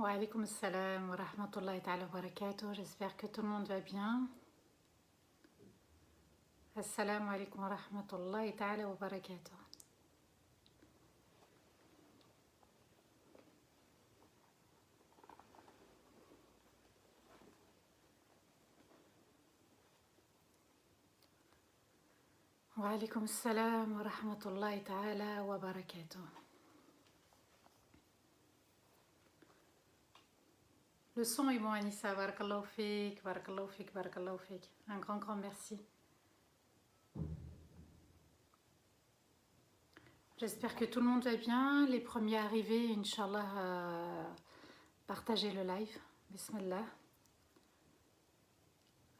Wa alaykoum salam wa rahmatullahi ta'ala wa barakatuh. J'espère que tout le monde va bien. Assalamu alaikum wa rahmatullahi ta'ala wa barakatuh. Wa alaykoum salam wa rahmatullahi ta'ala wa barakatuh. Le son est bon, Anissa. Barakallahu fik, barakallahu fik, barakallahu fik. Un grand merci. J'espère que tout le monde va bien. Les premiers arrivés, Inch'Allah, partagez le live. Bismillah.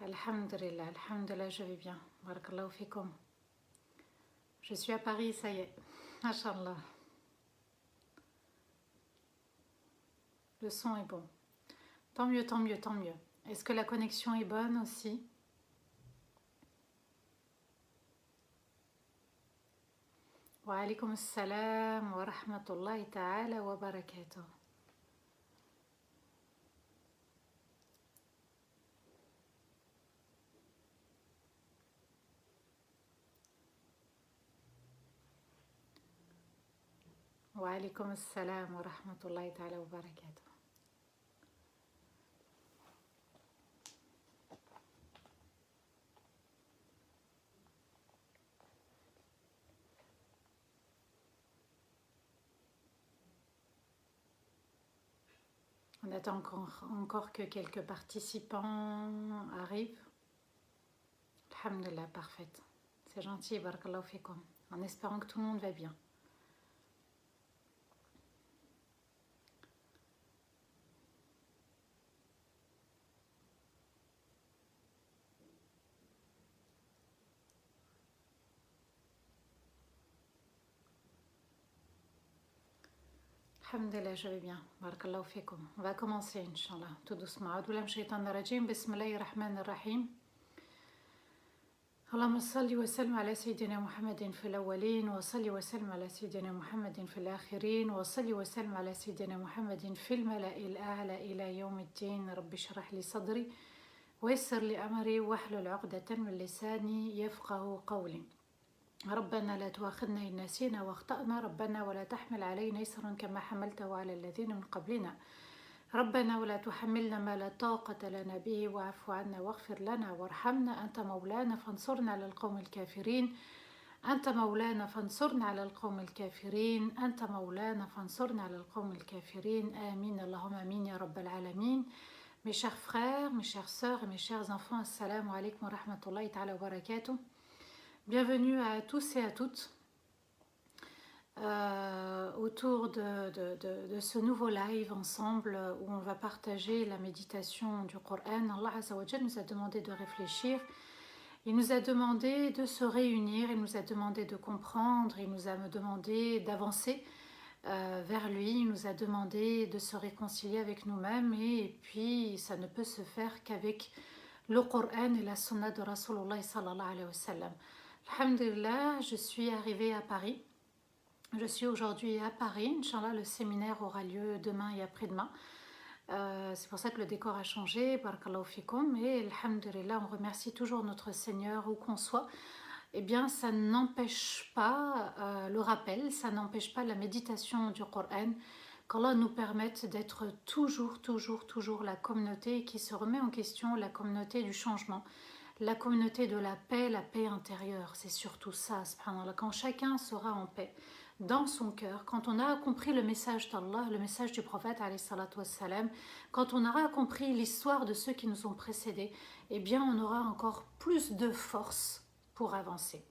Alhamdulillah, alhamdulillah, je vais bien. Barakallahu fikum. Je suis à Paris, ça y est. Inch'Allah. Le son est bon. Tant mieux, tant mieux, tant mieux. Est-ce que la connexion est bonne aussi? Wa alaykoum salam wa rahmatullahi ta'ala wa barakatuh. Wa alaykoum salam wa rahmatullahi ta'ala wa barakatuh. On attend encore que quelques participants arrivent. Alhamdulillah, parfaite. C'est gentil, barakallahu fikum. En espérant que tout le monde va bien. Alhamdulillah, je vais bien. Barakallahu fikum. On va commencer, Inch'Allah, tout doucement. Aoudoullam shaitan rajim. Bismillahirrahmanirrahim. اللهم صل وسلم على سيدنا محمد في الأولين وصل وسلم على سيدنا محمد في الآخرين وصل وسلم على سيدنا محمد في الملأ الأعلى إلى يوم الدين. رب اشرح لي صدري ويسر لي أمري واحلل عقدة من لساني يفقه قولي. ربنا لا تؤاخذنا إن نسينا واخطأنا ربنا ولا تحمل علينا إصرا كما حملته على الذين من قبلنا ربنا ولا تحملنا ما لا طاقة لنا به واعف عنا واغفر لنا وارحمنا أنت مولانا فانصرنا على القوم الكافرين أنت مولانا فانصرنا على القوم الكافرين أنت مولانا فانصرنا على القوم الكافرين آمين اللهم آمين يا رب العالمين. Mes chers frères, mes chères sœurs et mes chers enfants, assalamu alaikum wa rahmatullahi ta'ala wa barakatuh. Bienvenue à tous et à toutes autour de ce nouveau live ensemble où on va partager la méditation du Coran. Allah Azza wa Jal nous a demandé de réfléchir, il nous a demandé de se réunir, il nous a demandé de comprendre, il nous a demandé d'avancer vers lui, il nous a demandé de se réconcilier avec nous-mêmes et puis ça ne peut se faire qu'avec le Coran et la Sunna de Rasulullah sallallahu alayhi wa sallam. Alhamdulillah, je suis arrivée à Paris. Je suis aujourd'hui à Paris. Inch'Allah, le séminaire aura lieu demain et après-demain. C'est pour ça que le décor a changé. Barakallahu fikum. Et alhamdulillah, on remercie toujours notre Seigneur où qu'on soit. Eh bien, ça n'empêche pas le rappel, ça n'empêche pas la méditation du Coran. Qu'Allah nous permette d'être toujours la communauté qui se remet en question, la communauté du changement. La communauté de la paix intérieure, c'est surtout ça, subhanallah. Quand chacun sera en paix dans son cœur, quand on aura compris le message d'Allah, le message du prophète, alayhi salatu wassalam, quand on aura compris l'histoire de ceux qui nous ont précédés, eh bien on aura encore plus de force pour avancer.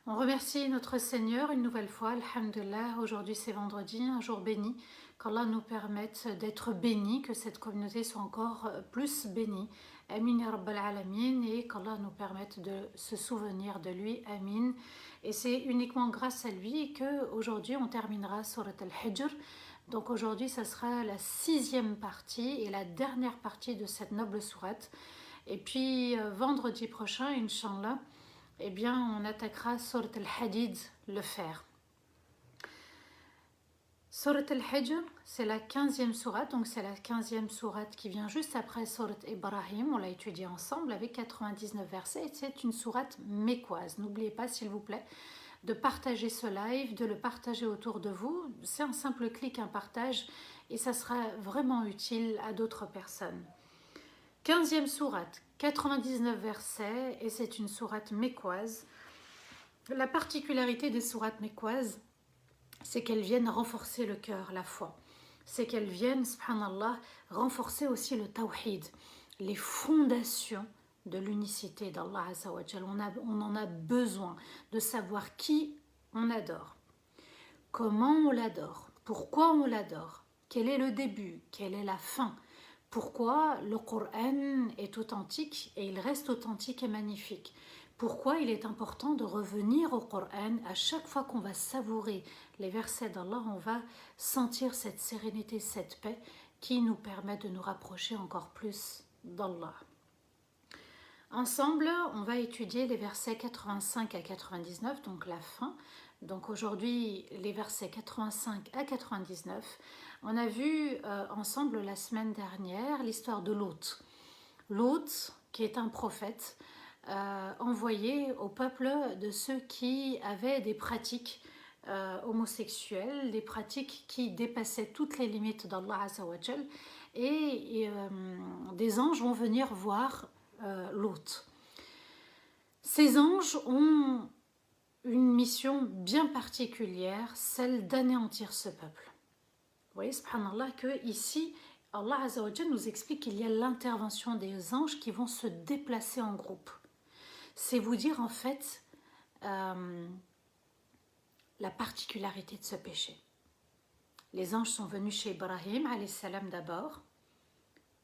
On remercie notre Seigneur une nouvelle fois, alhamdulillah. Aujourd'hui c'est vendredi, un jour béni. Qu'Allah nous permette d'être bénis, que cette communauté soit encore plus bénie. Amin ya Rabbal Alamin, et qu'Allah nous permette de se souvenir de lui. Amin. Et c'est uniquement grâce à lui qu'aujourd'hui on terminera Surat al-Hijr. Donc aujourd'hui ça sera la 6e partie et la dernière partie de cette noble sourate. Et puis vendredi prochain, Inch'Allah, eh bien on attaquera Surat al-Hadid, le fer. Surat al-Hijr, c'est la 15e sourate, donc c'est la 15e sourate qui vient juste après Surat Ibrahim, on l'a étudié ensemble avec 99 versets, et c'est une sourate mécoise. N'oubliez pas s'il vous plaît de partager ce live, de le partager autour de vous, c'est un simple clic, un partage, et ça sera vraiment utile à d'autres personnes. 15e sourate, 99 versets, et c'est une sourate mécoise. La particularité des sourates mécoises, c'est qu'elles viennent renforcer le cœur, la foi. C'est qu'elles viennent, subhanallah, renforcer aussi le tawhid, les fondations de l'unicité d'Allah Azza wa Jal. On en a besoin de savoir qui on adore, comment on l'adore, pourquoi on l'adore, quel est le début, quelle est la fin, pourquoi le Coran est authentique et il reste authentique et magnifique. Pourquoi il est important de revenir au Coran à chaque fois qu'on va savourer les versets d'Allah, on va sentir cette sérénité, cette paix qui nous permet de nous rapprocher encore plus d'Allah. Ensemble, on va étudier les versets 85 à 99, donc la fin. Donc aujourd'hui, les versets 85 à 99. On a vu ensemble la semaine dernière l'histoire de Lot. Lot, qui est un prophète, envoyé au peuple de ceux qui avaient des pratiques homosexuelles, des pratiques qui dépassaient toutes les limites d'Allah Azza wa Jal, et des anges vont venir voir Lot. Ces anges ont une mission bien particulière, celle d'anéantir ce peuple. Vous voyez, subhanallah, que ici, Allah Azza wa Jal nous explique qu'il y a l'intervention des anges qui vont se déplacer en groupe. C'est vous dire en fait la particularité de ce péché. Les anges sont venus chez Ibrahim alayhi salam d'abord,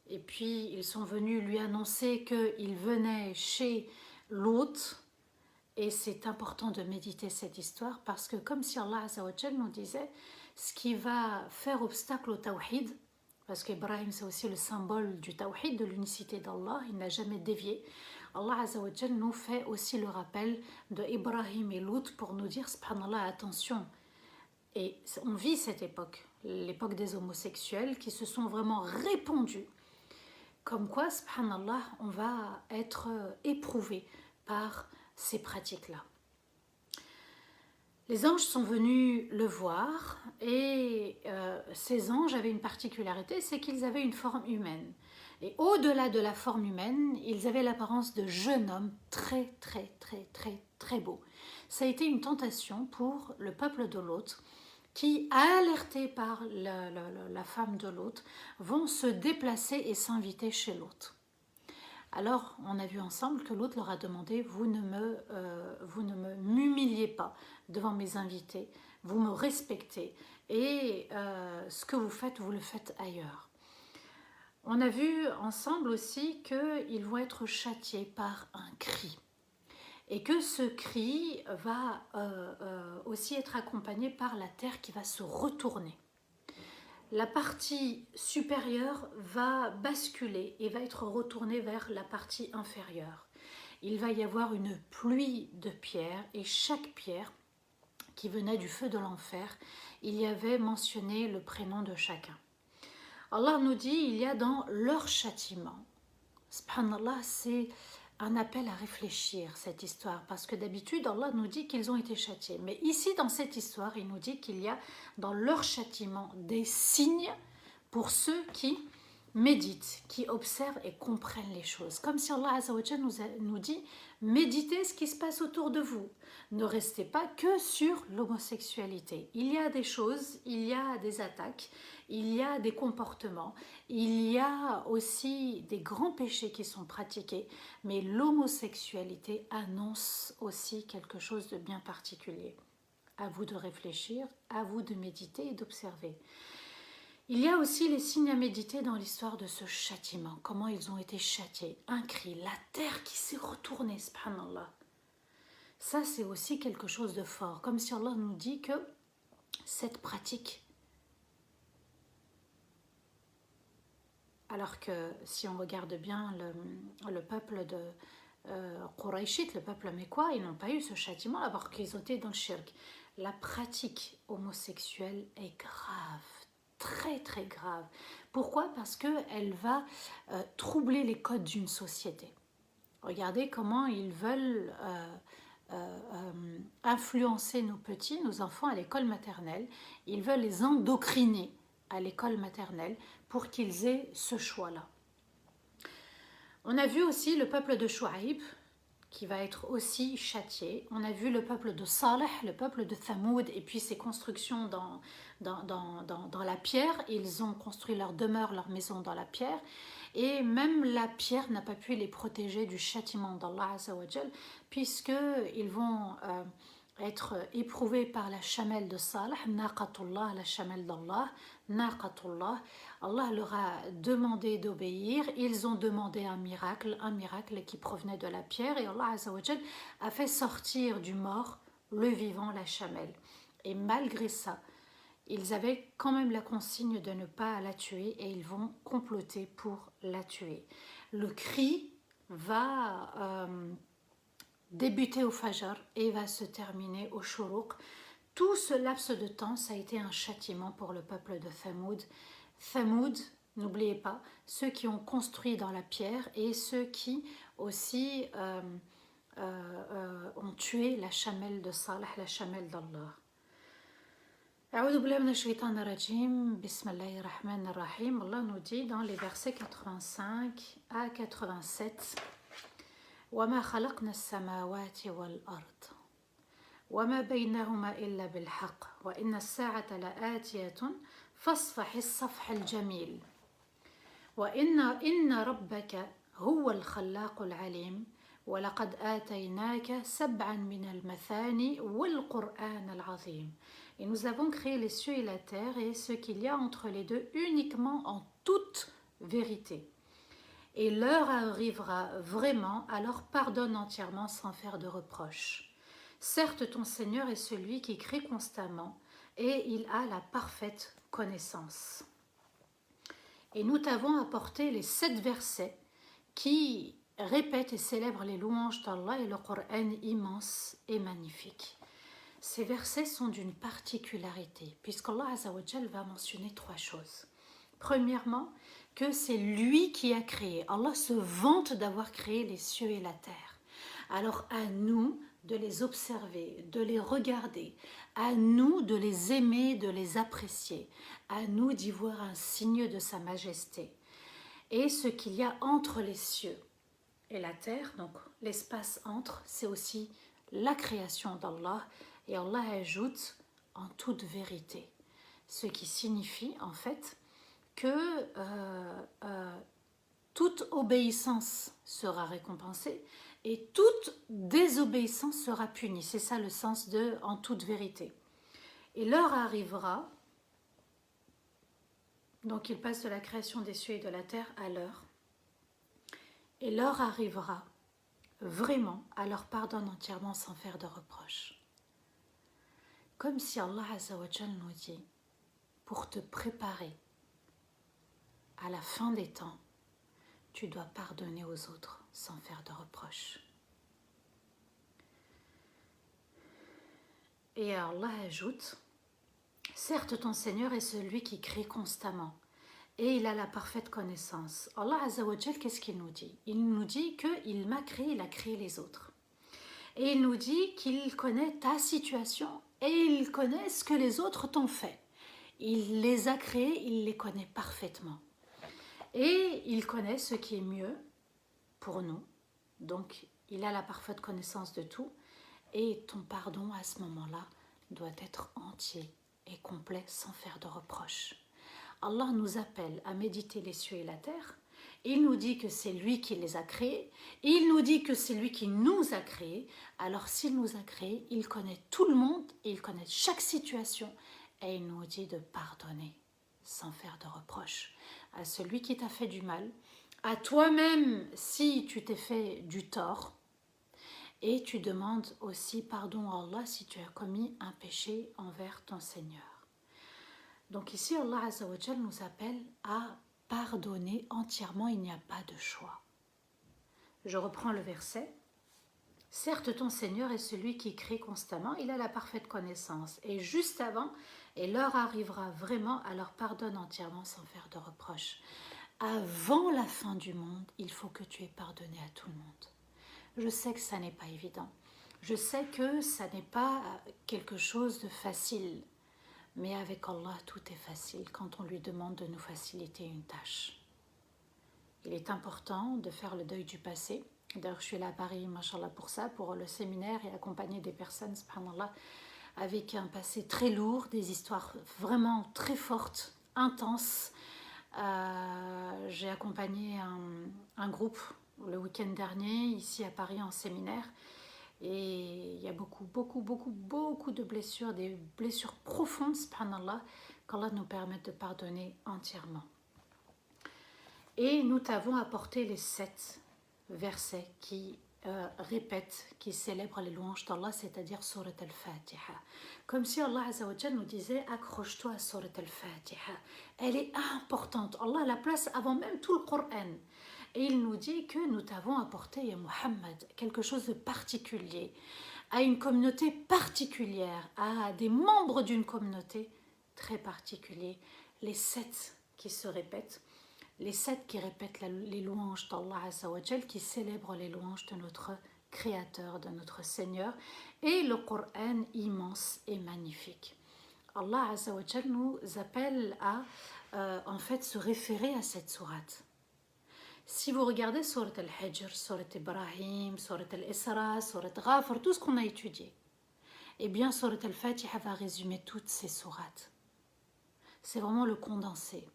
et puis ils sont venus lui annoncer qu'ils venaient chez Lot, et c'est important de méditer cette histoire parce que comme si Allah Azza wa Jal nous disait ce qui va faire obstacle au tawhid, parce qu'Ibrahim c'est aussi le symbole du tawhid, de l'unicité d'Allah, il n'a jamais dévié. Allah Azza wa Jal nous fait aussi le rappel de Ibrahim et Lut pour nous dire, subhanallah, attention. Et on vit cette époque, l'époque des homosexuels qui se sont vraiment répandus. Comme quoi, subhanallah, on va être éprouvé par ces pratiques-là. Les anges sont venus le voir et ces anges avaient une particularité, c'est qu'ils avaient une forme humaine. Et au-delà de la forme humaine, ils avaient l'apparence de jeunes hommes très, très, très, très, très beaux. Ça a été une tentation pour le peuple de Lot qui, alertés par la femme de Lot, vont se déplacer et s'inviter chez Lot. Alors, on a vu ensemble que Lot leur a demandé « Vous ne m'humiliez pas devant mes invités, vous me respectez et ce que vous le faites ailleurs. » On a vu ensemble aussi qu'ils vont être châtiés par un cri et que ce cri va aussi être accompagné par la terre qui va se retourner. La partie supérieure va basculer et va être retournée vers la partie inférieure. Il va y avoir une pluie de pierres et chaque pierre qui venait du feu de l'enfer, il y avait mentionné le prénom de chacun. Allah nous dit, il y a dans leur châtiment. Subhanallah, c'est un appel à réfléchir cette histoire, parce que d'habitude Allah nous dit qu'ils ont été châtiés, mais ici dans cette histoire il nous dit qu'il y a dans leur châtiment des signes pour ceux qui méditent, qui observent et comprennent les choses, comme si Allah Azza wa Jal nous dit méditez ce qui se passe autour de vous, ne restez pas que sur l'homosexualité, il y a des choses, il y a des attaques, il y a des comportements, il y a aussi des grands péchés qui sont pratiqués, mais l'homosexualité annonce aussi quelque chose de bien particulier. À vous de réfléchir, à vous de méditer et d'observer. Il y a aussi les signes à méditer dans l'histoire de ce châtiment, comment ils ont été châtiés, un cri, la terre qui s'est retournée, subhanallah. Ça c'est aussi quelque chose de fort, comme si Allah nous dit que cette pratique, alors que si on regarde bien le peuple de Quraishite, le peuple mécois, ils n'ont pas eu ce châtiment alors qu'ils étaient dans le shirk. la pratique homosexuelle est grave, très très grave. Pourquoi? Parce qu'elle va troubler les codes d'une société. Regardez comment ils veulent influencer nos petits, nos enfants à l'école maternelle. Ils veulent les endoctriner à l'école maternelle pour qu'ils aient ce choix-là. On a vu aussi le peuple de Chouaïb qui va être aussi châtié. On a vu le peuple de Saleh, le peuple de Thamoud et puis ses constructions dans la pierre. Ils ont construit leur demeure, leur maison dans la pierre. Et même la pierre n'a pas pu les protéger du châtiment d'Allah Azzawajal, puisqu'ils vont être éprouvés par la chamelle de Saleh, Naqatullah, la chamelle d'Allah, Naqatullah. Allah leur a demandé d'obéir, ils ont demandé un miracle qui provenait de la pierre, et Allah Azzawajal a fait sortir du mort le vivant, la chamelle. Et malgré ça, ils avaient quand même la consigne de ne pas la tuer et ils vont comploter pour la tuer. Le cri va débuter au Fajr et va se terminer au Shuruq. Tout ce laps de temps, ça a été un châtiment pour le peuple de Thamoud. Thamoud, n'oubliez pas, ceux qui ont construit dans la pierre et ceux qui aussi ont tué la chamelle de Saleh, la chamelle d'Allah. أعوذ بالله من الشيطان الرجيم بسم الله الرحمن الرحيم. Allah nous dit dans les versets 85 à 87 وما خلقنا السماوات والأرض وما بينهما إلا بالحق وإن الساعة لآتية فاصفح الصفح الجميل وإن ربك هو الخلاق العليم ولقد آتيناك سبعا من المثاني والقرآن العظيم. Et nous avons créé les cieux et la terre et ce qu'il y a entre les deux uniquement en toute vérité. Et l'heure arrivera vraiment, alors pardonne entièrement sans faire de reproches. Certes, ton Seigneur est celui qui crée constamment et il a la parfaite connaissance. Et nous t'avons apporté les 7 versets qui répètent et célèbrent les louanges d'Allah et le Coran immense et magnifique. Ces versets sont d'une particularité, puisqu'Allah Azzawajal va mentionner 3 choses. Premièrement, que c'est lui qui a créé. Allah se vante d'avoir créé les cieux et la terre. Alors à nous de les observer, de les regarder, à nous de les aimer, de les apprécier, à nous d'y voir un signe de sa majesté. Et ce qu'il y a entre les cieux et la terre, donc l'espace entre, c'est aussi la création d'Allah. Et Allah ajoute en toute vérité, ce qui signifie en fait que toute obéissance sera récompensée et toute désobéissance sera punie. C'est ça le sens de en toute vérité. Et l'heure arrivera, donc il passe de la création des cieux et de la terre à l'heure, et l'heure arrivera vraiment, alors pardonne entièrement sans faire de reproches. Comme si Allah Azzawajal nous dit, pour te préparer à la fin des temps, tu dois pardonner aux autres sans faire de reproches. Et Allah ajoute, certes ton Seigneur est celui qui crée constamment et il a la parfaite connaissance. Allah Azzawajal, qu'est-ce qu'il nous dit? Il nous dit qu'il m'a créé, il a créé les autres. Et il nous dit qu'il connaît ta situation et il connaît ce que les autres t'ont fait. Il les a créés, il les connaît parfaitement. Et il connaît ce qui est mieux pour nous. Donc, il a la parfaite connaissance de tout. Et ton pardon à ce moment-là doit être entier et complet sans faire de reproches. Allah nous appelle à méditer les cieux et la terre. Il nous dit que c'est lui qui les a créés. Il nous dit que c'est lui qui nous a créés. Alors s'il nous a créés, il connaît tout le monde, il connaît chaque situation et il nous dit de pardonner sans faire de reproches à celui qui t'a fait du mal, à toi-même si tu t'es fait du tort et tu demandes aussi pardon à Allah si tu as commis un péché envers ton Seigneur. Donc ici Allah Azzawajal nous appelle à pardonner entièrement, il n'y a pas de choix. Je reprends le verset. Certes, ton Seigneur est celui qui crée constamment, il a la parfaite connaissance. Et juste avant, et l'heure arrivera vraiment, alors pardonne entièrement sans faire de reproches. Avant la fin du monde, il faut que tu aies pardonné à tout le monde. Je sais que ça n'est pas évident. Je sais que ça n'est pas quelque chose de facile. Mais avec Allah, tout est facile quand on lui demande de nous faciliter une tâche. Il est important de faire le deuil du passé. D'ailleurs, je suis là à Paris, mashallah, pour ça, pour le séminaire et accompagner des personnes, subhanallah, avec un passé très lourd, des histoires vraiment très fortes, intenses. J'ai accompagné un groupe le week-end dernier, ici à Paris, en séminaire. Et il y a beaucoup de blessures, des blessures profondes, subhanallah, qu'Allah nous permette de pardonner entièrement. Et nous t'avons apporté les 7 versets qui répètent, qui célèbrent les louanges d'Allah, c'est-à-dire Surat al-Fatiha. Comme si Allah Azza wa Jal nous disait « Accroche-toi à Surat al-Fatiha ». Elle est importante. Allah la place avant même tout le Coran. Et il nous dit que nous t'avons apporté, ya Muhammad, quelque chose de particulier, à une communauté particulière, à des membres d'une communauté très particulière. Les 7 qui se répètent. Les 7 qui répètent les louanges d'Allah Azza wa Jal, qui célèbrent les louanges de notre Créateur, de notre Seigneur, et le Coran immense et magnifique. Allah Azza wa Jal nous appelle à en fait se référer à cette sourate. Si vous regardez Surat al-Hijr, Surat Ibrahim, Surat al-Isra, Surat Ghafir, tout ce qu'on a étudié, eh bien Surat al-Fatiha va résumer toutes ces sourates. C'est vraiment le condensé.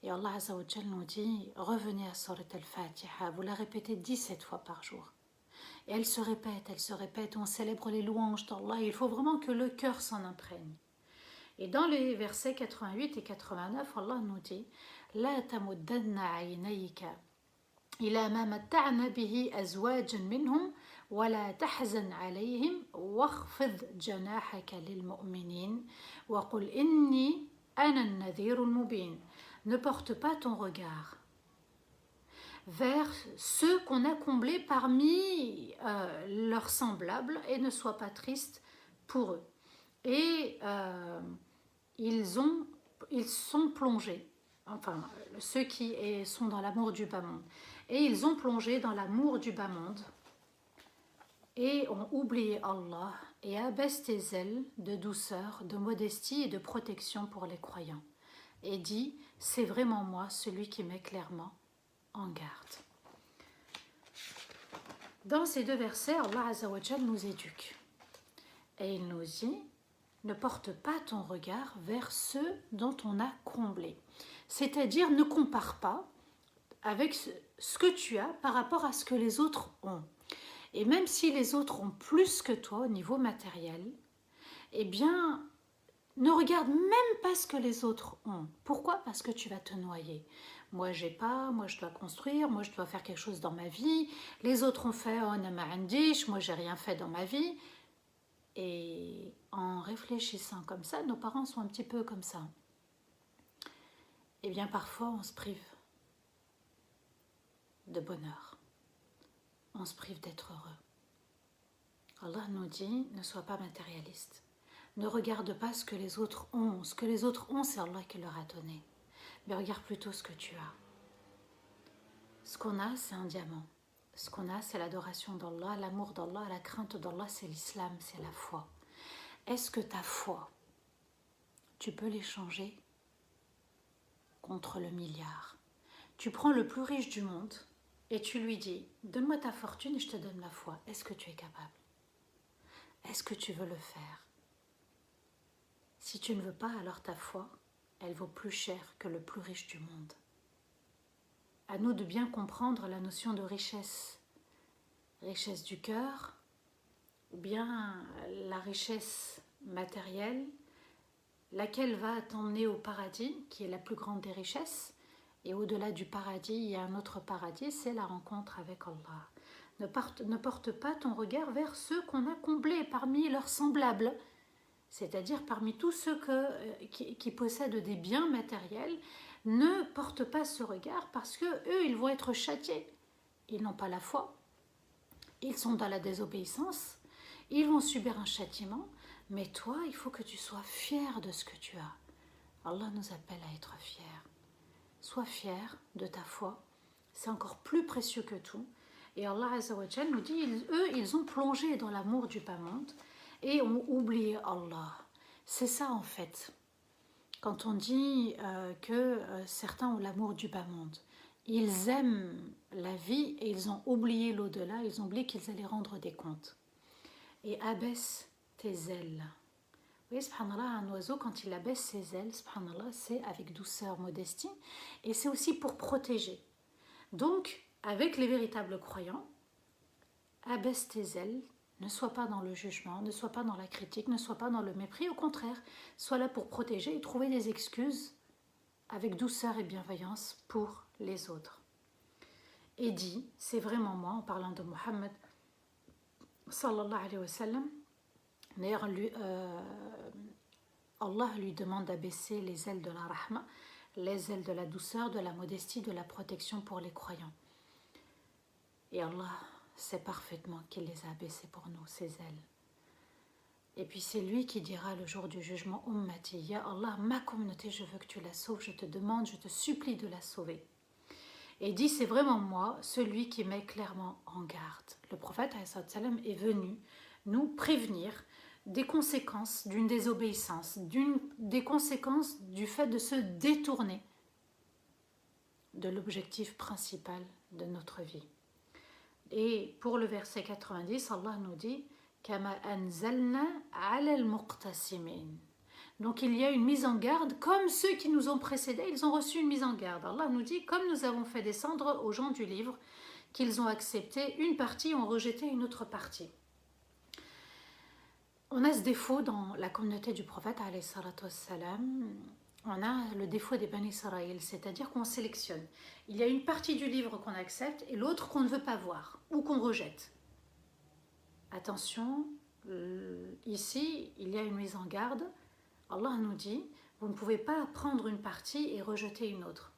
Et Allah Azza wa Jal nous dit, revenez à Surat al-Fatiha, vous la répétez 17 fois par jour. Et elle se répète, on célèbre les louanges d'Allah, il faut vraiment que le cœur s'en imprègne. Et dans les versets 88 et 89, Allah nous dit, لا تمدن عينيك إلى ما متعنا به أزواجا منهم ولا تحزن عليهم واخفض جناحك للمؤمنين وقل إني أنا النذير المبين. Ne porte pas ton regard vers ceux qu'on a comblés parmi leurs semblables et ne sois pas triste pour eux. Et ils sont plongés, enfin ceux qui sont dans l'amour du bas monde, et ils ont plongé dans l'amour du bas monde et ont oublié Allah et abaissent tes ailes de douceur, de modestie et de protection pour les croyants. Et dit, c'est vraiment moi celui qui met clairement en garde. Dans ces 2 versets, Allah Azza wa Jal nous éduque. Et il nous dit, ne porte pas ton regard vers ceux dont on a comblé. C'est-à-dire, ne compare pas avec ce que tu as par rapport à ce que les autres ont. Et même si les autres ont plus que toi au niveau matériel, eh bien, ne regarde même pas ce que les autres ont. Pourquoi? Parce que tu vas te noyer. Moi, j'ai pas, moi, je dois construire, moi, je dois faire quelque chose dans ma vie. Les autres ont fait, oh, moi, j'ai rien fait dans ma vie. Et en réfléchissant comme ça, nos parents sont un petit peu comme ça. Eh bien, parfois, on se prive de bonheur. On se prive d'être heureux. Allah nous dit, ne sois pas matérialiste. Ne regarde pas ce que les autres ont. Ce que les autres ont, c'est Allah qui leur a donné. Mais regarde plutôt ce que tu as. Ce qu'on a, c'est un diamant. Ce qu'on a, c'est l'adoration d'Allah, l'amour d'Allah, la crainte d'Allah, c'est l'islam, c'est la foi. Est-ce que ta foi, tu peux l'échanger contre le milliard? Tu prends le plus riche du monde et tu lui dis, donne-moi ta fortune et je te donne ma foi. Est-ce que tu es capable? Est-ce que tu veux le faire? Si tu ne veux pas, alors ta foi, elle vaut plus cher que le plus riche du monde. À nous de bien comprendre la notion de richesse. Richesse du cœur, ou bien la richesse matérielle, laquelle va t'emmener au paradis, qui est la plus grande des richesses. Et au-delà du paradis, il y a un autre paradis, c'est la rencontre avec Allah. Ne porte pas ton regard vers ceux qu'on a comblés parmi leurs semblables, c'est-à-dire parmi tous ceux qui possèdent des biens matériels. Ne porte pas ce regard parce que eux, ils vont être châtiés. Ils n'ont pas la foi. ils sont dans la désobéissance, ils vont subir un châtiment, mais toi, il faut que tu sois fier de ce que tu as. Allah nous appelle à être fiers. Sois fier de ta foi, c'est encore plus précieux que tout. Et Allah Azza wa Jal nous dit, ils ont plongé dans l'amour du bas monde et ont oublié Allah. C'est ça en fait. Quand on dit que certains ont l'amour du bas monde, ils aiment la vie et ils ont oublié l'au-delà, ils ont oublié qu'ils allaient rendre des comptes. Et abaisse tes ailes. Vous voyez, subhanallah, un oiseau, quand il abaisse ses ailes, subhanallah, c'est avec douceur, modestie, et c'est aussi pour protéger. Donc, avec les véritables croyants, abaisse tes ailes, ne sois pas dans le jugement, ne sois pas dans la critique, ne sois pas dans le mépris, au contraire, sois là pour protéger et trouver des excuses avec douceur et bienveillance pour les autres. Et dit, c'est vraiment moi, en parlant de Mohammed, sallallahu alayhi wa sallam, d'ailleurs, Allah lui demande d'abaisser les ailes de la rahma, les ailes de la douceur, de la modestie, de la protection pour les croyants. Et Allah sait parfaitement qu'il les a abaissées pour nous, ces ailes. Et puis c'est lui qui dira le jour du jugement, Ummati, ya Allah, ma communauté, je veux que tu la sauves, je te demande, je te supplie de la sauver. Et dit, c'est vraiment moi, celui qui met clairement en garde. Le prophète est venu nous prévenir des conséquences d'une désobéissance, des conséquences du fait de se détourner de l'objectif principal de notre vie. Et pour le verset 90, Allah nous dit Kama anzalna ala al-muqtasimin. Donc il y a une mise en garde, comme ceux qui nous ont précédés, ils ont reçu une mise en garde. Allah nous dit, comme nous avons fait descendre aux gens du livre, qu'ils ont accepté une partie, ont rejeté une autre partie. On a ce défaut dans la communauté du prophète, alayhi salatu wassalam, on a le défaut des Bani Israël, c'est-à-dire qu'on sélectionne. Il y a une partie du livre qu'on accepte et l'autre qu'on ne veut pas voir ou qu'on rejette. Attention, ici, il y a une mise en garde. Allah nous dit, vous ne pouvez pas prendre une partie et rejeter une autre.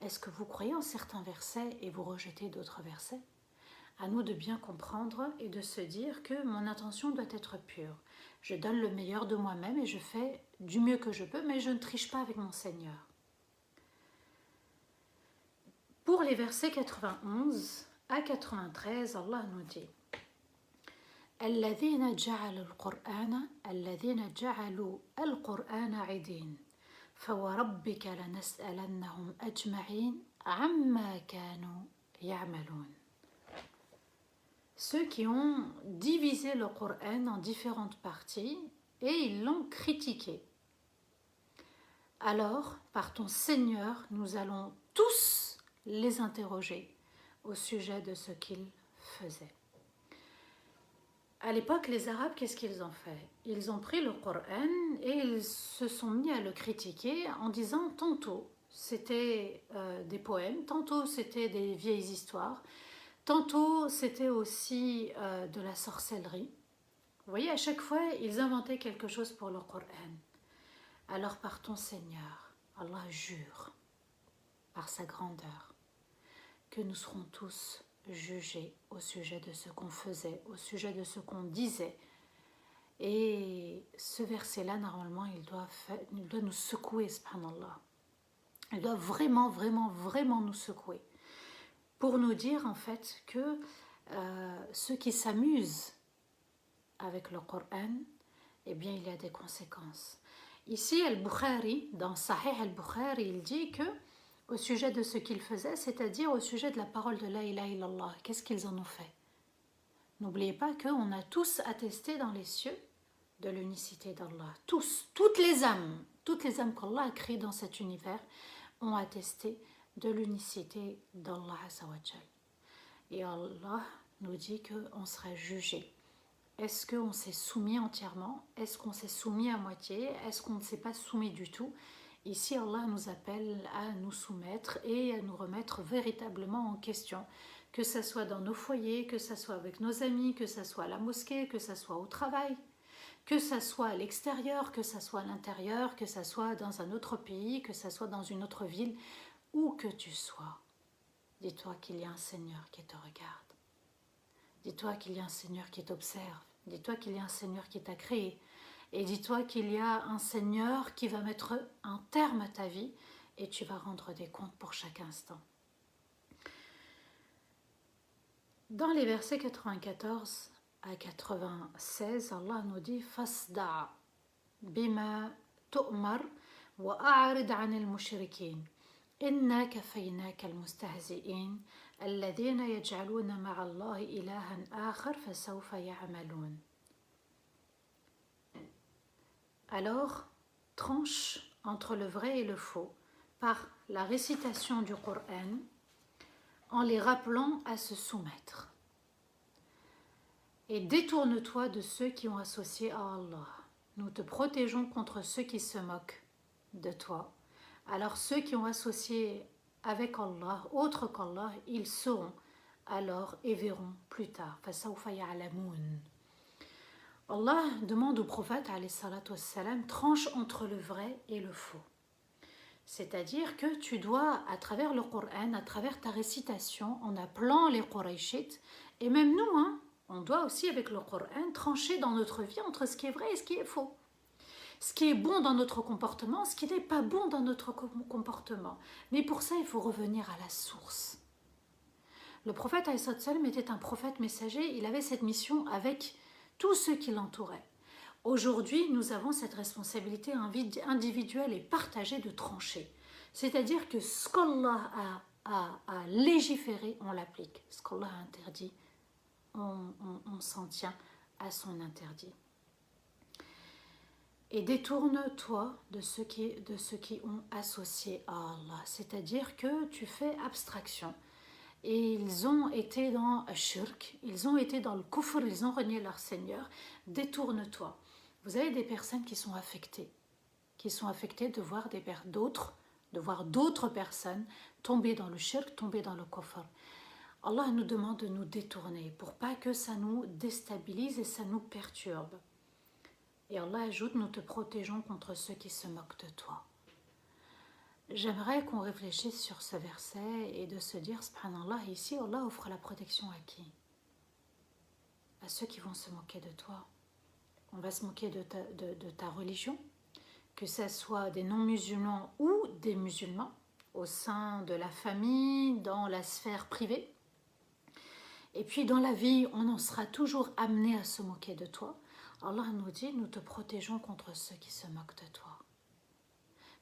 Est-ce que vous croyez en certains versets et vous rejetez d'autres versets? À nous de bien comprendre et de se dire que mon intention doit être pure. Je donne le meilleur de moi-même et je fais du mieux que je peux, mais je ne triche pas avec mon Seigneur. Pour les versets 91 à 93, Allah nous dit الذين جعلوا القرآن عِدِينَ فوربك لنسألنهم أجمعين عما كانوا يعملون. Ceux qui ont divisé le Coran en différentes parties et ils l'ont critiqué. Alors, par ton Seigneur, nous allons tous les interroger au sujet de ce qu'ils faisaient. À l'époque, les Arabes, qu'est-ce qu'ils ont fait? Ils ont pris le Coran et ils se sont mis à le critiquer en disant tantôt c'était des poèmes, tantôt c'était des vieilles histoires, tantôt c'était aussi de la sorcellerie. Vous voyez, à chaque fois, ils inventaient quelque chose pour le Coran. Alors par ton Seigneur, Allah jure par sa grandeur que nous serons tous jugés au sujet de ce qu'on faisait, au sujet de ce qu'on disait. Et ce verset-là, normalement, il doit nous secouer, subhanallah. Il doit vraiment, vraiment, vraiment nous secouer. Pour nous dire, en fait, que ceux qui s'amusent avec le Coran, eh bien, il y a des conséquences. Ici, Al-Bukhari, dans Sahih Al-Bukhari, il dit que au sujet de ce qu'ils faisaient, c'est-à-dire au sujet de la parole de la ilaha illallah. Qu'est-ce qu'ils en ont fait? N'oubliez pas qu'on a tous attesté dans les cieux de l'unicité d'Allah. Tous, toutes les âmes qu'Allah a créées dans cet univers ont attesté de l'unicité d'Allah Azza wa Jal. Et Allah nous dit qu'on sera jugé. Est-ce qu'on s'est soumis entièrement? Est-ce qu'on s'est soumis à moitié? Est-ce qu'on ne s'est pas soumis du tout? Ici, Allah nous appelle à nous soumettre et à nous remettre véritablement en question, que ce soit dans nos foyers, que ce soit avec nos amis, que ce soit à la mosquée, que ce soit au travail, que ce soit à l'extérieur, que ce soit à l'intérieur, que ce soit dans un autre pays, que ce soit dans une autre ville, où que tu sois. Dis-toi qu'il y a un Seigneur qui te regarde. Dis-toi qu'il y a un Seigneur qui t'observe. Dis-toi qu'il y a un Seigneur qui t'a créé. Et dis-toi qu'il y a un Seigneur qui va mettre un terme à ta vie et tu vas rendre des comptes pour chaque instant. Dans les versets 94 à 96, Allah nous dit Fasda' bima tu'mar wa a'rid 'anil mushrikin. إنا كفيناك المستهزئين الذين يجعلون مع الله إلها آخر فسوف يعملون. Alors, tranche entre le vrai et le faux par la récitation du Coran en les rappelant à se soumettre. Et détourne-toi de ceux qui ont associé à Allah. Nous te protégeons contre ceux qui se moquent de toi. Alors ceux qui ont associé avec Allah, autre qu'Allah, ils sauront alors et verront plus tard. Allah demande au prophète, tranche entre le vrai et le faux. C'est-à-dire que tu dois, à travers le Coran, à travers ta récitation, en appelant les Qurayshites, et même nous, on doit aussi avec le Coran trancher dans notre vie entre ce qui est vrai et ce qui est faux. Ce qui est bon dans notre comportement, ce qui n'est pas bon dans notre comportement. Mais pour ça, il faut revenir à la source. Le prophète ﷺ était un prophète messager, il avait cette mission avec tous ceux qui l'entouraient. Aujourd'hui, nous avons cette responsabilité individuelle et partagée de trancher. C'est-à-dire que ce qu'Allah a légiféré, on l'applique. Ce qu'Allah a interdit, on s'en tient à son interdit. Et détourne-toi de ceux qui ont associé à Allah. C'est-à-dire que tu fais abstraction. Et ils ont été dans le shirk, ils ont été dans le kufr, ils ont renié leur Seigneur. Détourne-toi. Vous avez des personnes qui sont affectées de voir d'autres personnes tomber dans le shirk, tomber dans le kufr. Allah nous demande de nous détourner pour pas que ça nous déstabilise et ça nous perturbe. Et Allah ajoute, nous te protégeons contre ceux qui se moquent de toi. J'aimerais qu'on réfléchisse sur ce verset et de se dire, subhanallah, ici Allah offre la protection à qui? À ceux qui vont se moquer de toi. On va se moquer de ta religion, que ce soit des non-musulmans ou des musulmans, au sein de la famille, dans la sphère privée. Et puis dans la vie, on en sera toujours amené à se moquer de toi. Allah nous dit, nous te protégeons contre ceux qui se moquent de toi.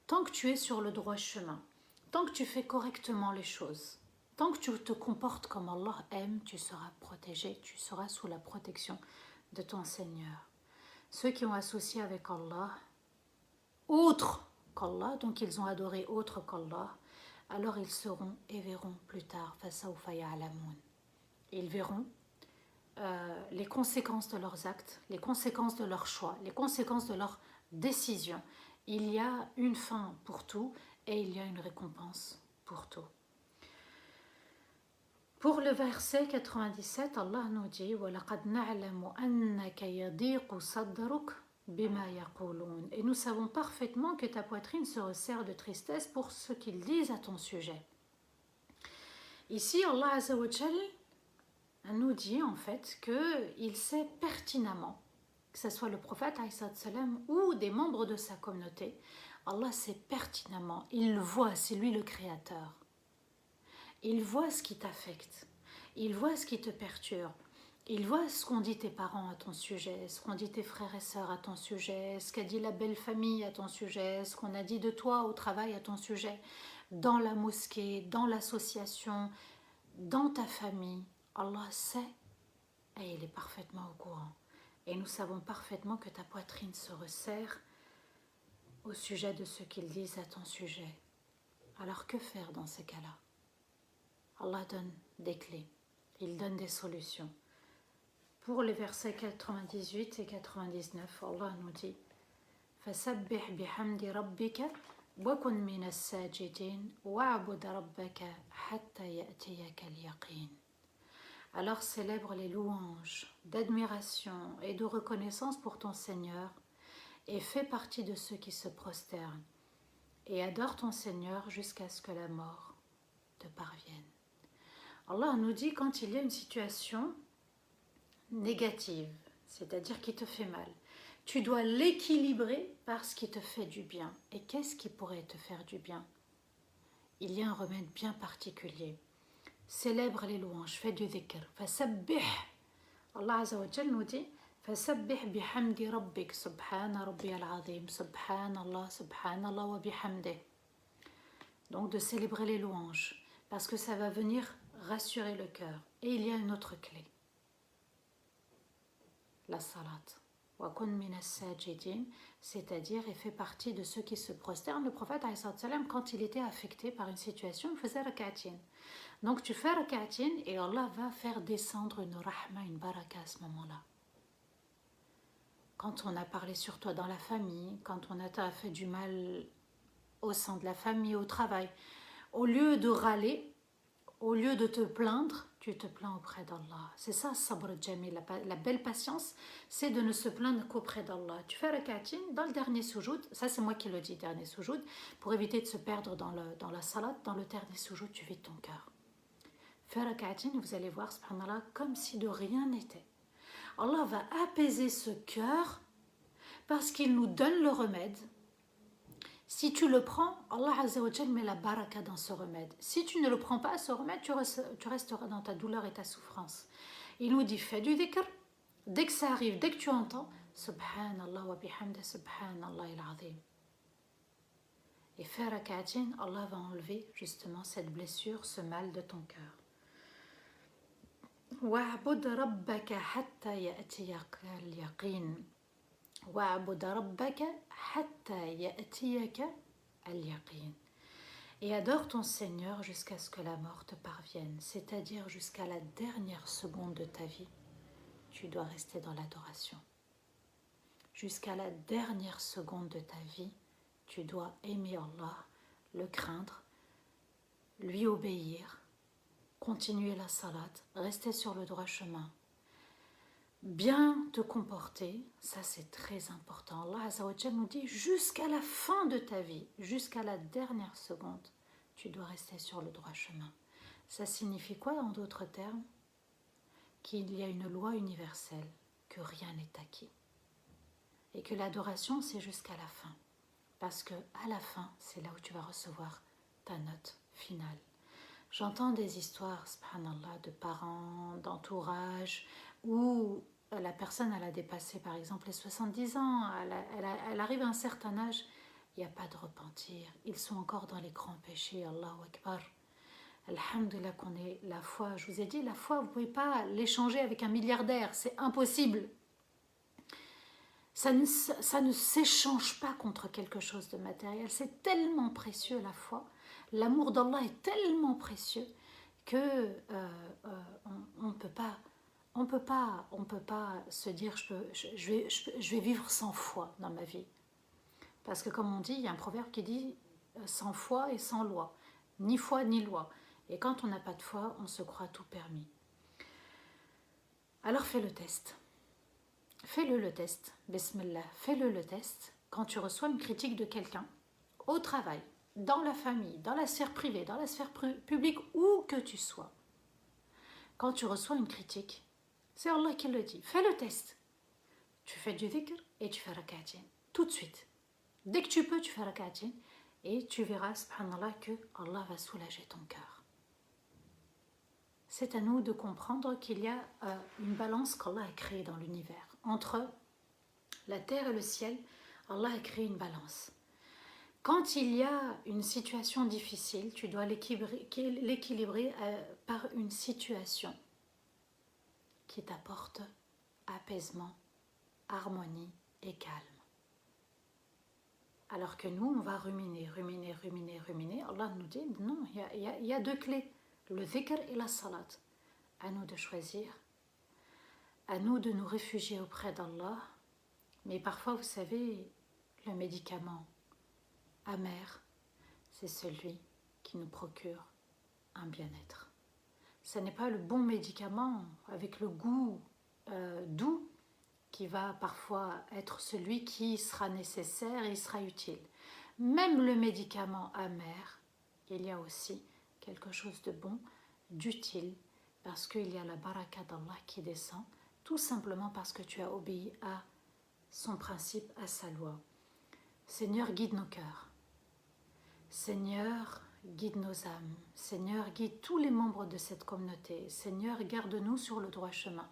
Tant que tu es sur le droit chemin, tant que tu fais correctement les choses, tant que tu te comportes comme Allah aime, tu seras protégé, tu seras sous la protection de ton Seigneur. Ceux qui ont associé avec Allah, autre qu'Allah, donc ils ont adoré autre qu'Allah, alors ils seront et verront plus tard, ils verront les conséquences de leurs actes, les conséquences de leurs choix, les conséquences de leurs décisions. Il y a une fin pour tout et il y a une récompense pour tout. Pour le verset 97, Allah nous dit وَلَقَدْ نَعْلَمُ أَنَّكَ يَضِيقُ صَدْرُكَ بِمَا يَقُولُونَ. Et nous savons parfaitement que ta poitrine se resserre de tristesse pour ce qu'ils disent à ton sujet. Ici, Allah Azza wa Jal nous dit en fait qu'il sait pertinemment, que ce soit le prophète ou des membres de sa communauté, Allah sait pertinemment, il le voit, c'est lui le créateur. Il voit ce qui t'affecte, il voit ce qui te perturbe, il voit ce qu'ont dit tes parents à ton sujet, ce qu'ont dit tes frères et sœurs à ton sujet, ce qu'a dit la belle famille à ton sujet, ce qu'on a dit de toi au travail à ton sujet, dans la mosquée, dans l'association, dans ta famille. Allah sait et il est parfaitement au courant. Et nous savons parfaitement que ta poitrine se resserre au sujet de ce qu'ils disent à ton sujet. Alors que faire dans ces cas-là? Allah donne des clés, il donne des solutions. Pour les versets 98 et 99, Allah nous dit فَسَبِّحْ بِحَمْدِ رَبِّكَ وَكُنْ مِنَ السَّاجِدِينَ وَاعْبُدْ رَبَّكَ حَتَّى يَأْتِيَكَ الْيَقِينُ. Alors célèbre les louanges d'admiration et de reconnaissance pour ton Seigneur et fais partie de ceux qui se prosternent et adore ton Seigneur jusqu'à ce que la mort te parvienne. Allah nous dit quand il y a une situation négative, c'est-à-dire qui te fait mal, tu dois l'équilibrer par ce qui te fait du bien. Et qu'est-ce qui pourrait te faire du bien? Il y a un remède bien particulier. Célèbre les louanges, fais du dhikr. Fasabbih. Allah Azza wa Jal nous dit Fasabbih bihamdi rabbik, subhana rabbi al-azim, subhanallah wa bihamdih. Donc de célébrer les louanges, parce que ça va venir rassurer le cœur. Et il y a une autre clé, la salat. Wa kun min as-sajidin, c'est-à-dire il fait partie de ceux qui se prosternent. Le prophète, quand il était affecté par une situation, il faisait rak'atin. Donc tu fais rak'atin et Allah va faire descendre une rahma, une baraka à ce moment-là. Quand on a parlé sur toi dans la famille, quand on t'a fait du mal au sein de la famille, au travail, au lieu de râler, au lieu de te plaindre, tu te plains auprès d'Allah. C'est ça, sabr jamil, la belle patience, c'est de ne se plaindre qu'auprès d'Allah. Tu fais rak'atin dans le dernier sujoud, ça c'est moi qui le dis, dernier sujoud, pour éviter de se perdre dans la salat, dans le dernier sujoud, tu vides ton cœur. Fais rak'atin, vous allez voir, subhanallah, comme si de rien n'était. Allah va apaiser ce cœur parce qu'il nous donne le remède. Si tu le prends, Allah Azza wa Jal met la baraka dans ce remède. Si tu ne le prends pas, ce remède, tu resteras dans ta douleur et ta souffrance. Il nous dit, fais du dhikr. Dès que ça arrive, dès que tu entends, Subhanallah wa bihamdi, Subhanallah al-azim. Et fais rak'atin, Allah va enlever justement cette blessure, ce mal de ton cœur. Wa'bud rabbaka hatta ya'tiyaka al-yaqin. وَاعْبُدْ رَبَّكَ حَتَّى يَأْتِيَكَ الْيَقِينُ. Et adore ton Seigneur jusqu'à ce que la mort te parvienne, c'est-à-dire jusqu'à la dernière seconde de ta vie, tu dois rester dans l'adoration. Jusqu'à la dernière seconde de ta vie, tu dois aimer Allah, le craindre, lui obéir, continuer la salat, rester sur le droit chemin. Bien te comporter, ça c'est très important. Allah Azza wa Jal nous dit jusqu'à la fin de ta vie, jusqu'à la dernière seconde, tu dois rester sur le droit chemin. Ça signifie quoi en d'autres termes? Qu'il y a une loi universelle, que rien n'est acquis. Et que l'adoration c'est jusqu'à la fin. Parce que à la fin, c'est là où tu vas recevoir ta note finale. J'entends des histoires, subhanallah, de parents, d'entourage, où la personne, elle a dépassé par exemple les 70 ans, elle arrive à un certain âge, il n'y a pas de repentir. Ils sont encore dans les grands péchés, Allahu Akbar. Alhamdulillah qu'on ait la foi. Je vous ai dit, la foi, vous ne pouvez pas l'échanger avec un milliardaire, c'est impossible. Ça ne s'échange pas contre quelque chose de matériel. C'est tellement précieux la foi. L'amour d'Allah est tellement précieux que on ne peut pas se dire je vais vivre sans foi dans ma vie. Parce que comme on dit, il y a un proverbe qui dit sans foi et sans loi. Ni foi ni loi. Et quand on n'a pas de foi, on se croit tout permis. Alors fais le test. Fais-le le test. Bismillah. Fais-le le test quand tu reçois une critique de quelqu'un au travail, dans la famille, dans la sphère privée, dans la sphère publique, où que tu sois. Quand tu reçois une critique, c'est Allah qui le dit. Fais le test. Tu fais du dhikr et tu fais rak'atin. Tout de suite. Dès que tu peux, tu fais rak'atin et tu verras, subhanallah, que Allah va soulager ton cœur. C'est à nous de comprendre qu'il y a une balance qu'Allah a créée dans l'univers. Entre la terre et le ciel, Allah a créé une balance. Quand il y a une situation difficile, tu dois l'équilibrer par une situation qui t'apporte apaisement, harmonie et calme. Alors que nous, on va ruminer. Allah nous dit, non, il y a deux clés, le dhikr et la salat. À nous de choisir, à nous de nous réfugier auprès d'Allah. Mais parfois, vous savez, le médicament amer, c'est celui qui nous procure un bien-être. Ce n'est pas le bon médicament avec le goût doux qui va parfois être celui qui sera nécessaire et il sera utile. Même le médicament amer, il y a aussi quelque chose de bon, d'utile, parce qu'il y a la baraka d'Allah qui descend, tout simplement parce que tu as obéi à son principe, à sa loi. Seigneur, guide nos cœurs. Seigneur, guide nos âmes. Seigneur, guide tous les membres de cette communauté. Seigneur, garde-nous sur le droit chemin.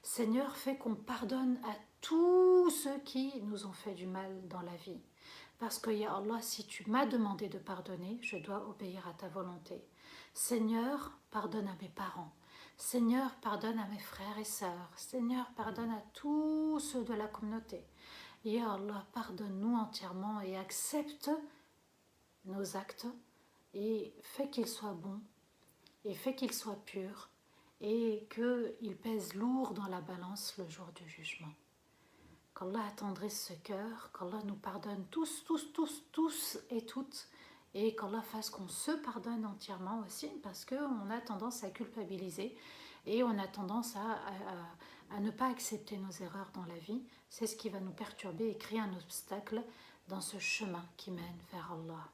Seigneur, fais qu'on pardonne à tous ceux qui nous ont fait du mal dans la vie. Parce que, ya Allah, si tu m'as demandé de pardonner, je dois obéir à ta volonté. Seigneur, pardonne à mes parents. Seigneur, pardonne à mes frères et sœurs. Seigneur, pardonne à tous ceux de la communauté. Ya Allah, pardonne-nous entièrement et accepte nos actes et fais qu'ils soient bons et fais qu'ils soient purs et qu'ils pèsent lourd dans la balance le jour du jugement. Qu'Allah attendrisse ce cœur, qu'Allah nous pardonne tous et toutes, et qu'Allah fasse qu'on se pardonne entièrement aussi, parce qu'on a tendance à culpabiliser et on a tendance à ne pas accepter nos erreurs dans la vie. C'est ce qui va nous perturber et créer un obstacle dans ce chemin qui mène vers Allah.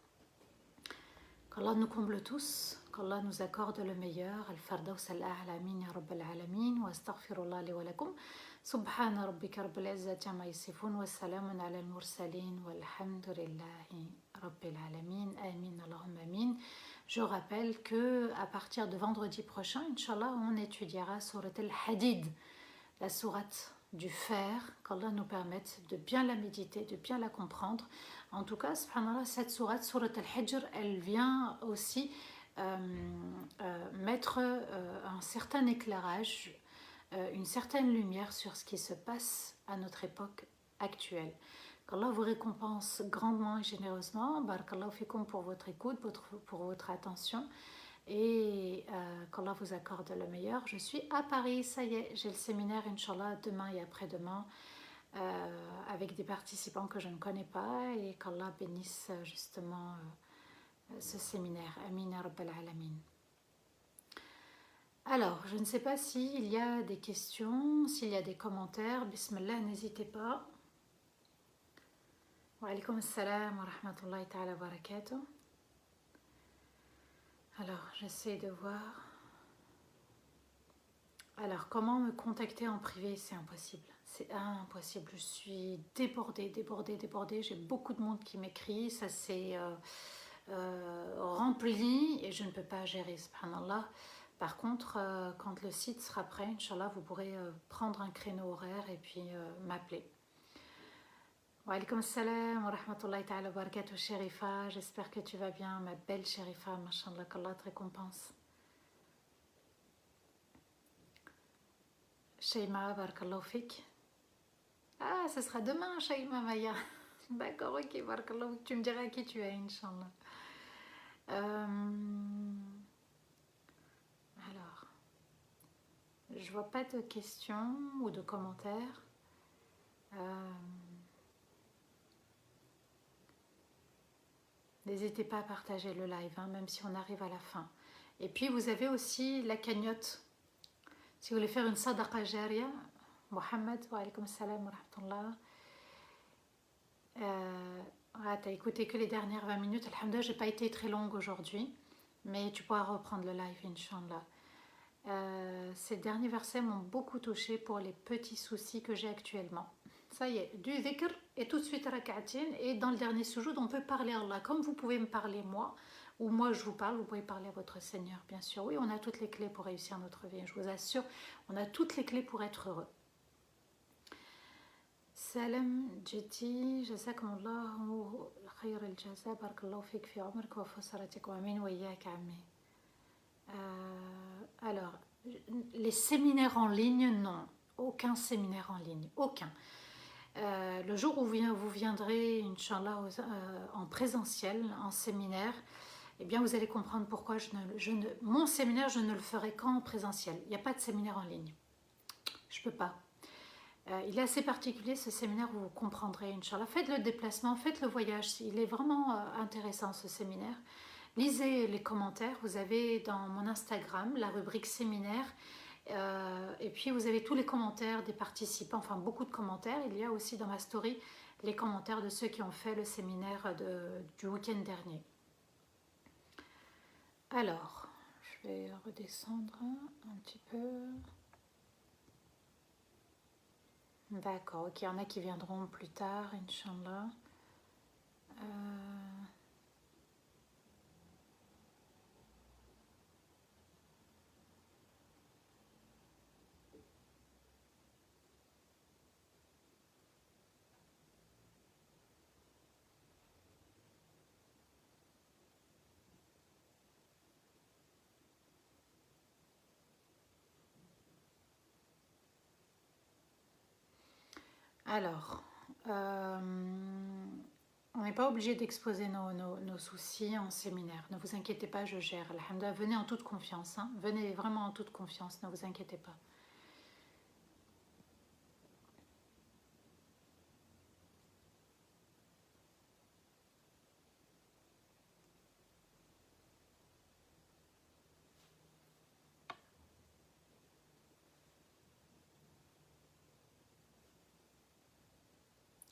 Qu'Allah nous comble tous, qu'Allah nous accorde le meilleur. Al-Fardaws al-A'la, amin ya Rabbal alamin, wa astaghfirullah li wa lakum. Subhana rabbika rabbil izzati amma yasifun, wa salamun ala al-mursalin, walhamdulillahi rabbil alamin, amin, Allahumma amin. Je rappelle que à partir de vendredi prochain, Inch'Allah, on étudiera Surat al-Hadid, la sourate du fer, qu'Allah nous permette de bien la méditer, de bien la comprendre. En tout cas, subhanallah, cette sourate, Surat al-Hijr, elle vient aussi mettre un certain éclairage, une certaine lumière sur ce qui se passe à notre époque actuelle. Qu'Allah vous récompense grandement et généreusement. Barakallahu fikum pour votre écoute, pour votre attention. Et qu'Allah vous accorde le meilleur. Je suis à Paris, ça y est, j'ai le séminaire, Inch'Allah, demain et après-demain, avec des participants que je ne connais pas, et qu'Allah bénisse justement ce séminaire. Amin ya Rabbal alamin. Alors, je ne sais pas s'il y a des questions, s'il y a des commentaires. Bismillah, n'hésitez pas. Wa alaykoum assalam wa rahmatullahi ta'ala wa barakatuh. Alors, j'essaie de voir. Alors, comment me contacter en privé? C'est impossible. C'est impossible. Je suis débordée. J'ai beaucoup de monde qui m'écrit. Ça s'est rempli et je ne peux pas gérer, subhanallah. Par contre, quand le site sera prêt, Inch'Allah, vous pourrez prendre un créneau horaire et puis m'appeler. Wa alaykoum assalam wa rahmatullahi ta'ala wa barakatuh, Sherifa. J'espère que tu vas bien, ma belle Sherifa. Mashallah, qu'Allah te récompense. Shaima, barakallahu fik. Ah, ce sera demain, Shaima Maya. D'accord, ok, barakallahu fik. Tu me diras à qui tu es, Inch'Allah. Alors, je vois pas de questions ou de commentaires. N'hésitez pas à partager le live, hein, même si on arrive à la fin. Et puis, vous avez aussi la cagnotte. Si vous voulez faire une sadaqa jariya, Mohamed, wa alaykoum salam wa rahmatullah. T'as écouté que les dernières 20 minutes. Alhamdoulilah, j'ai pas été très longue aujourd'hui, mais tu pourras reprendre le live, Inch'Allah. Ces derniers versets m'ont beaucoup touché pour les petits soucis que j'ai actuellement. Ça y est, du dhikr et tout de suite rak'atin. Et dans le dernier sujoud, on peut parler à Allah. Comme vous pouvez me parler moi, ou moi je vous parle, vous pouvez parler à votre Seigneur, bien sûr. Oui, on a toutes les clés pour réussir notre vie. Je vous assure, on a toutes les clés pour être heureux. Salam Jeti, jazakumullahu khayr al-jaza, barakallahu fik fi umrik wa fasaratik wa amin wa iyyak ammi. Alors, les séminaires en ligne, non. Aucun séminaire en ligne, aucun. Le jour où vous viendrez, Inch'Allah, en présentiel, en séminaire, eh bien vous allez comprendre pourquoi mon séminaire, je ne le ferai qu'en présentiel. Il n'y a pas de séminaire en ligne. Je ne peux pas. Il est assez particulier ce séminaire, vous comprendrez, Inch'Allah. Faites le déplacement, faites le voyage. Il est vraiment intéressant ce séminaire. Lisez les commentaires. Vous avez dans mon Instagram la rubrique séminaire. Et puis vous avez tous les commentaires des participants, enfin beaucoup de commentaires. Il y a aussi dans ma story les commentaires de ceux qui ont fait le séminaire du week-end dernier. Alors, Je vais redescendre un petit peu. D'accord, ok, il y en a qui viendront plus tard, Inch'Allah. Euh, alors, euh, on n'est pas obligé d'exposer nos soucis en séminaire. Ne vous inquiétez pas, je gère. Alhamdoulilah, venez en toute confiance. Hein. Venez vraiment en toute confiance, ne vous inquiétez pas.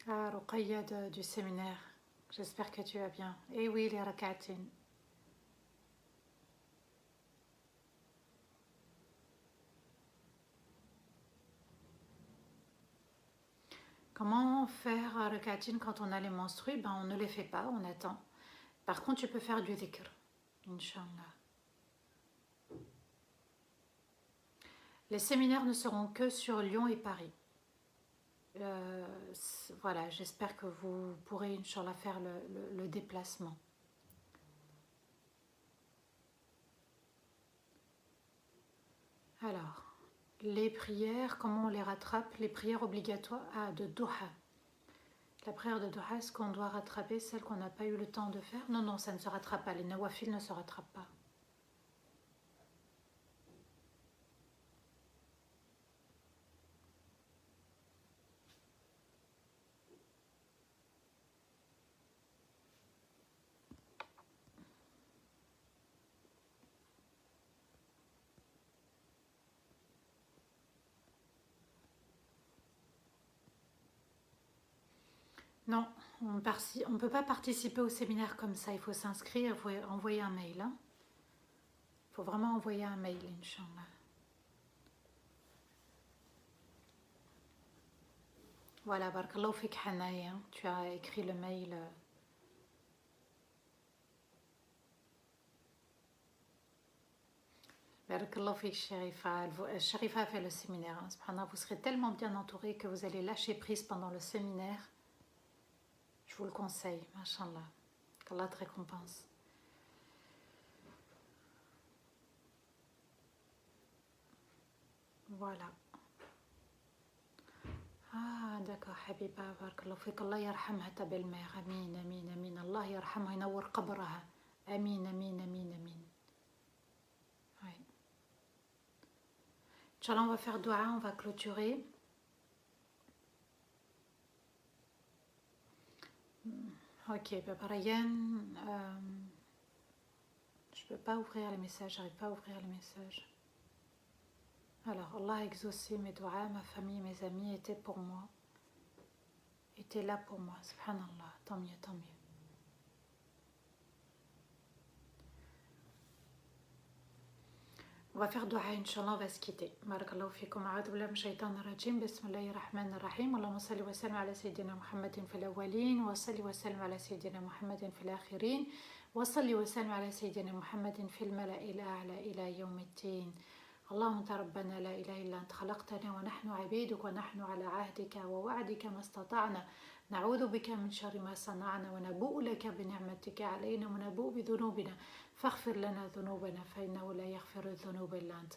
Ah, Ruqayya du séminaire. J'espère que tu vas bien. Eh oui, les rak'atin. Comment faire rak'atin quand on a les menstrues? Ben, on ne les fait pas, on attend. Par contre, tu peux faire du dhikr. Inch'Allah. Les séminaires ne seront que sur Lyon et Paris. Voilà, j'espère que vous pourrez, Inch'Allah, faire le déplacement. Alors, les prières, comment on les rattrape? Les prières obligatoires de Duha. La prière de Duha, est-ce qu'on doit rattraper celle qu'on n'a pas eu le temps de faire? Non, non, ça ne se rattrape pas. Les nawafil ne se rattrapent pas. Non, on ne peut pas participer au séminaire comme ça. Il faut s'inscrire, il faut envoyer un mail. Hein. Il faut vraiment envoyer un mail, Inch'Allah. Voilà, Barakallahu fik Hanaï, hein. Tu as écrit le mail. Barakallahu fik Sharifa. Sharifa a fait le séminaire. Hein. Subhanallah, vous serez tellement bien entouré que vous allez lâcher prise pendant le séminaire. Je vous le conseille, Mashallah. Qu'Allah te récompense. Voilà. Ah, d'accord, Habiba, barakallahu fik. Allah yarhamha ta belle-mère. Amin, amin, amin. Allah yarhamha inawar qabraha. Amin, amin, amin, amin. Oui. Inch'Allah, on va faire dua, on va clôturer. Ok, Baba Ryan, je ne peux pas ouvrir les messages, j'arrive pas à ouvrir les messages. Alors, Allah a exaucé mes doigts, ma famille, mes amis étaient pour moi, étaient là pour moi, subhanallah, tant mieux, tant mieux. On va faire dua, Inch'Allah, on va se quitter. Barakallahu fikum, a'udhu billahi minash shaitanir rajim, bismillahir rahmanir rahim, Allahumma salli wa sallim ala sayyidina Muhammadin fil awwalin, wa salli wa sallim ala sayyidina Muhammadin fil akhirin, wa salli wa sallim ala sayyidina Muhammadin fil mala'il a'la ila yawmiddin. اللهم انت ربنا لا اله الا انت خلقتنا ونحن عبيدك ونحن على عهدك ووعدك ما استطعنا نعوذ بك من شر ما صنعنا ونبوء لك بنعمتك علينا ونبوء بذنوبنا فاغفر لنا ذنوبنا فانه لا يغفر الذنوب الا انت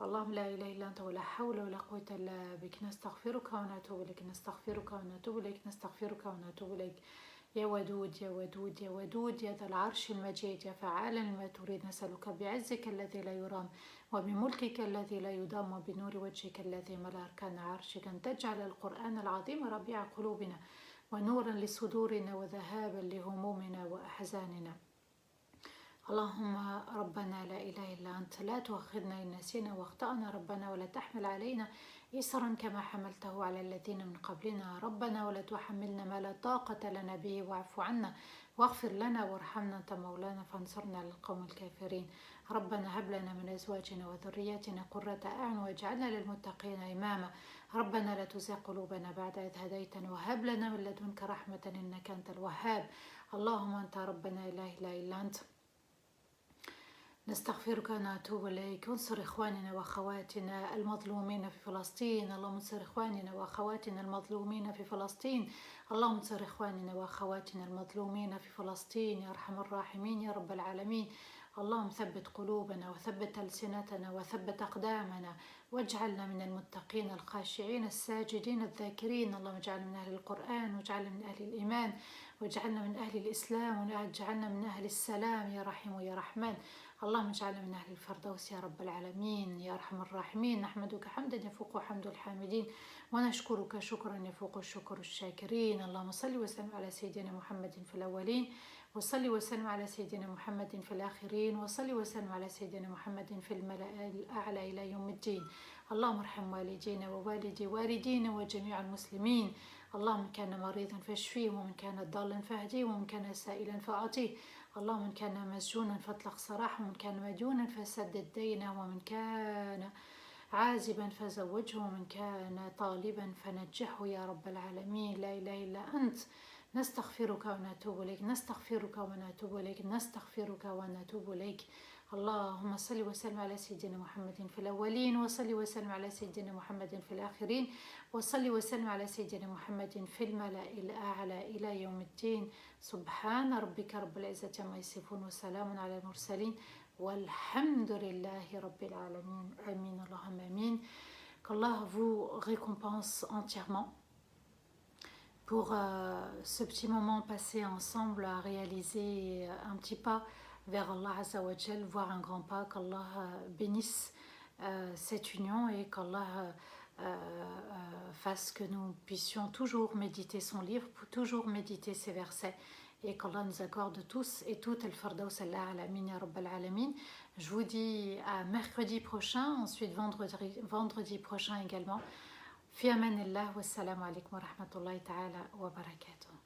اللهم لا اله الا انت ولا حول ولا قوه الا بك نستغفرك ونتوب اليك نستغفرك ونتوب اليك نستغفرك ونتوب اليك يا ودود يا ودود يا ودود يا ذا العرش المجيد يا فعالا لما تريد نسألك بعزك الذي لا يرام وبملكك الذي لا يضام وبنور وجهك الذي ملا أركان عرشك أن تجعل القرآن العظيم ربيع قلوبنا ونورا لصدورنا وذهابا لهمومنا وأحزاننا اللهم ربنا لا إله إلا أنت لا تؤاخذنا إن نسينا واخطأنا ربنا ولا تحمل علينا إصرا كما حملته على الذين من قبلنا ربنا ولا تحملنا ما لا طاقة لنا به واعف عنا واغفر لنا وارحمنا أنت مولانا فانصرنا على القوم الكافرين ربنا هب لنا من أزواجنا وذرياتنا قرة أعين واجعلنا للمتقين إماما ربنا لا تزغ قلوبنا بعد إذ هديتنا وهب لنا من لدنك رحمة إنك أنت الوهاب اللهم أنت ربنا لا إله إلا أنت نستغفرك ونتوب إليك وانصر إخواننا وأخواتنا المظلومين في فلسطين اللهم انصر إخواننا وأخواتنا المظلومين في فلسطين اللهم انصر إخواننا وأخواتنا المظلومين في فلسطين يا أرحم الراحمين يا رب العالمين اللهم ثبت قلوبنا وثبت ألسنتنا وثبت أقدامنا واجعلنا من المتقين الخاشعين الساجدين الذاكرين اللهم اجعلنا من أهل القرآن واجعلنا من أهل الإيمان واجعلنا من أهل الإسلام واجعلنا من أهل السلام يا رحيم يا رحمن اللهم اجعلنا من أهل الفردوس يا رب العالمين يا أرحم الراحمين نحمدك حمدا يفوق حمد الحامدين ونشكرك شكرا يفوق شكر الشاكرين اللهم صل وسلم على سيدنا محمد في الأولين وصل وسلم على سيدنا محمد في الآخرين وصل وسلم على سيدنا محمد في الملأ الأعلى إلى يوم الدين اللهم ارحم والدينا ووالدي والدينا وجميع المسلمين اللهم كان مريضا فاشفيه ومن كان ضالا فاهديه ومن كان سائلا فأعطيه اللهم من كان مسجونا فاطلق سراحه ومن كان مديونا فسدد دينه ومن كان عازبا فزوجه ومن كان طالبا فنجحه يا رب العالمين لا إله إلا أنت نستغفرك ونتوب إليك نستغفرك ونتوب إليك نستغفرك ونتوب إليك اللهم صل وسلم على سيدنا محمد في الأولين وصل وسلم على سيدنا محمد في الآخرين وصل وسلم على سيدنا محمد في الملأ الأعلى إلى يوم الدين سبحان ربك رب العزة عما يصفون وسلام على المرسلين والحمد لله رب العالمين آمين اللهم آمين. Qu'Allah vous récompense entièrement pour ce petit moment passé ensemble à réaliser un petit pas vers Allah Azza wa Jal, voire un grand pas. Qu'Allah bénisse cette union et qu'Allah fasse que nous puissions toujours méditer son livre, toujours méditer ses versets et qu'Allah nous accorde tous et toutes al-Fardaws al-A'la ya Rabb al-Alamin. Je vous dis à mercredi prochain, ensuite vendredi prochain également. Fi amanillah wa salamu alaikum wa rahmatullahi ta'ala wa barakatuh.